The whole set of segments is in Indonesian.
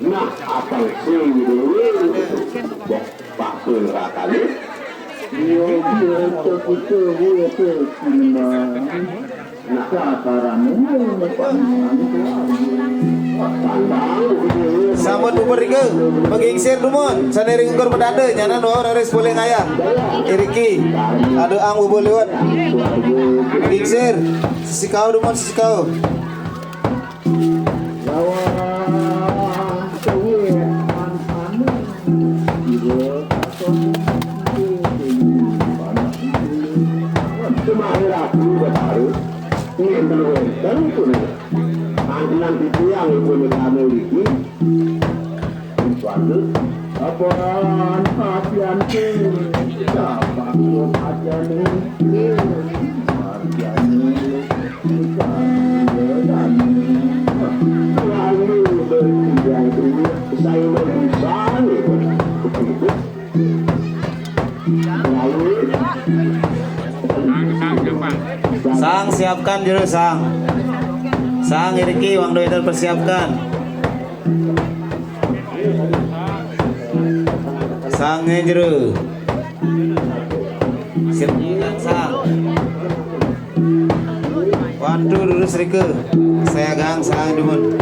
Nah, apa sih ini? Pak Sulrakali. Yo, itu Sambut umur Rike, mengingsir dumun, saneri ukur medade, nyana doa dari sepuluh ngaya, Iriki, ada ang bubul lewat, mengingsir, sisi kau dumun sisi kau. Nanti siang ibu kamu ini suatu apaan hatian siapa hatian ini hatian lalu bertiga itu saya menyesal Sang siapkan juru sang. Sang Iriki Wang Doider persiapkan. Sang juru. Siapkan sang. Wantu lurus Rike. Saya gang sang dumun.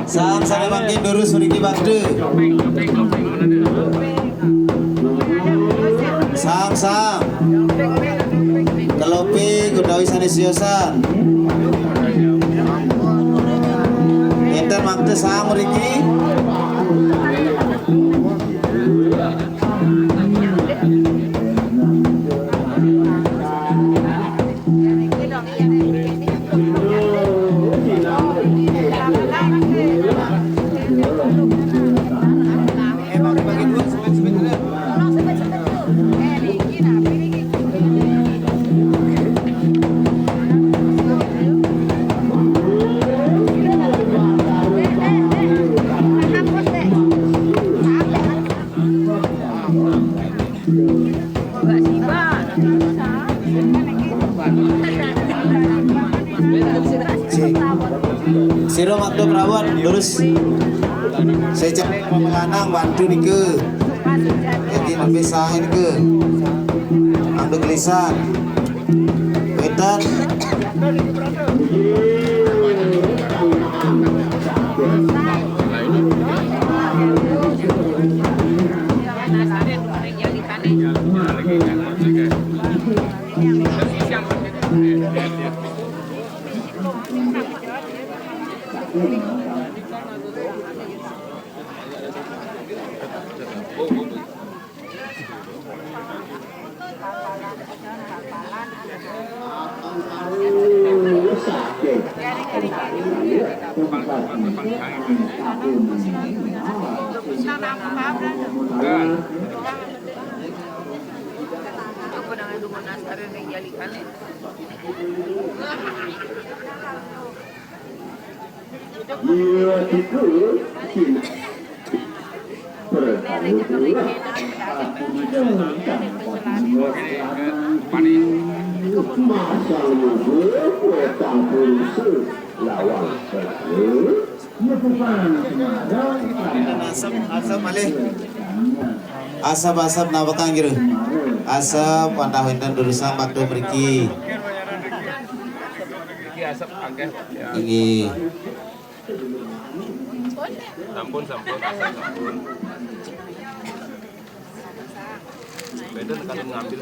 Sang sana bangkin durus Riki Bakde. Sang kelopi gudawi sanesiosan. Enter makte sang Riki. Siro waktu perawat lurus saya cek penganang bantu Nike Jadi napisahin ke ando gelisan wetan asap na bakang gitu asap pandahindan durusan waktu pergi ini sampun asap. Beda kalau ngambil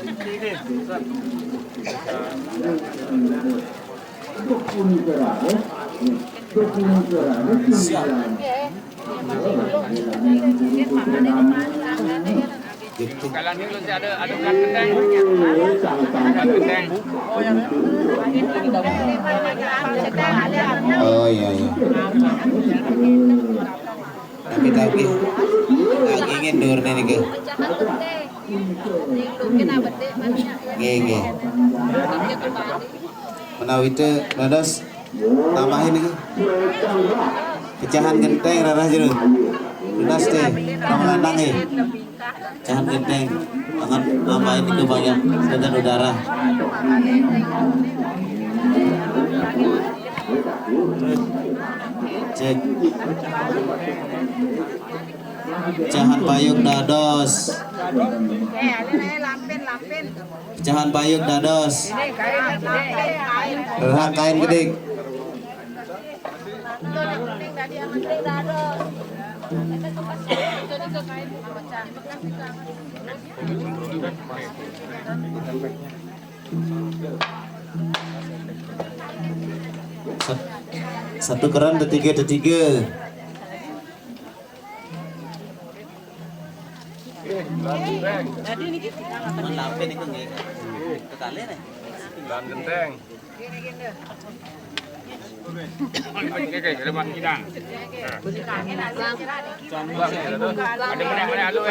gitu. kalian ini masih ada kan kendeng. Oh iya. Tapi lagi ngendur nih ke. Nge. Menawi itu dados tambahin iki. Pecahan genteng rarah jero. Lunas teh, lanang e. Pecahan genteng. Akan tambahin ke banyak tekanan udara. Cek. Pecahan payung dados. Pecahan payung dados. Kain gede. Satu keran ada tiga. Lan genteng. Kayak lepas kidang. Ada mana alu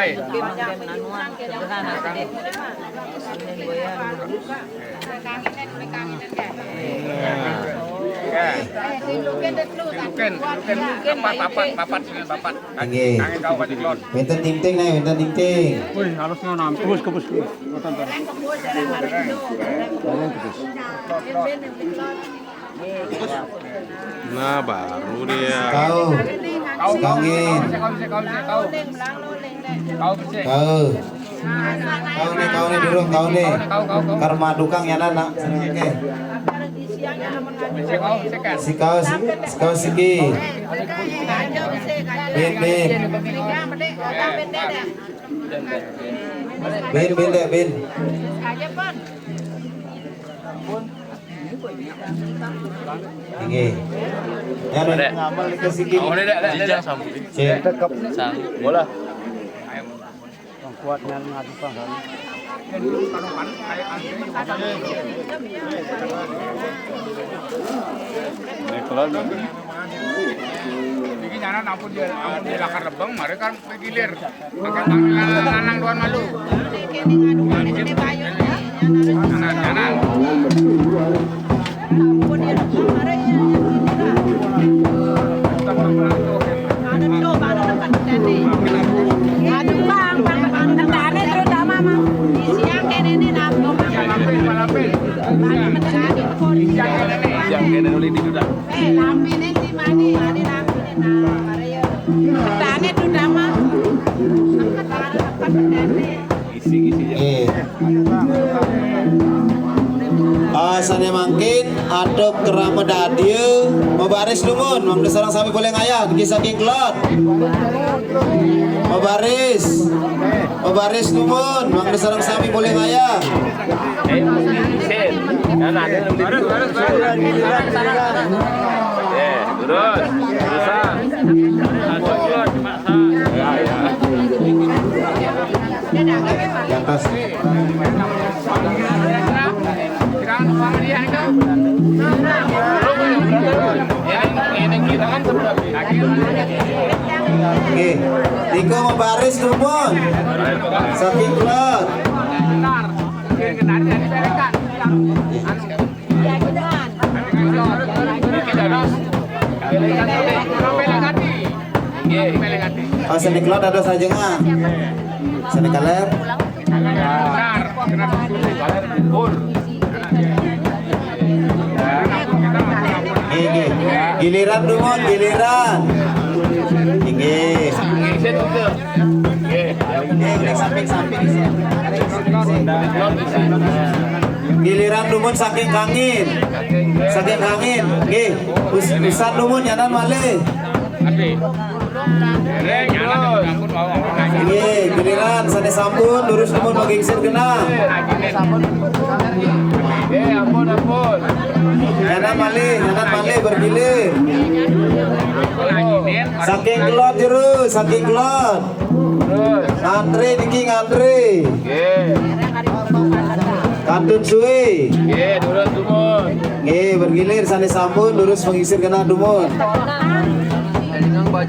papat. Nggih. Wonten tinting nih, wonten tinting. Wih, halusnya nam, kebus. Nah, baru dia. Kau. Sekangin. Kau nih durung kau nih. Karma dukang ya nana. Oke. Kau siki. Bin. Oke. Ya udah ngamal ke siki. Oh, ada. Cekap. Bola. Kuatnya ngadu kan. Ini nyaran ampun dia lakar lebeng, mari kan gilir. Makan tangan lanang doan malu. Nyaran. Yang kene nuli di duda. Lamine di mani, ade lamine na. Tane tu dama. Sana mangkin adop kerama dadia mabaris lumun mang seorang sami boleh ngayah kisah kinglot mabaris lumun mang seorang sami boleh ngayah di atas. Tiko mabaris lumun saking klot seni klot ada saja nggak seni kaler giliran dumon giliran giliran dumon saking kangin usan dumon nyanan malih giliran sane sampun lurus dumon magingsir kena ampun nyanan malih bergilir saking kelot jero saking kelot ngantri niki ngantri kantun suwe lurus dumon bergilir sane sampun lurus mengisir kena dumon ampun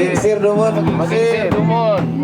mengisir dumon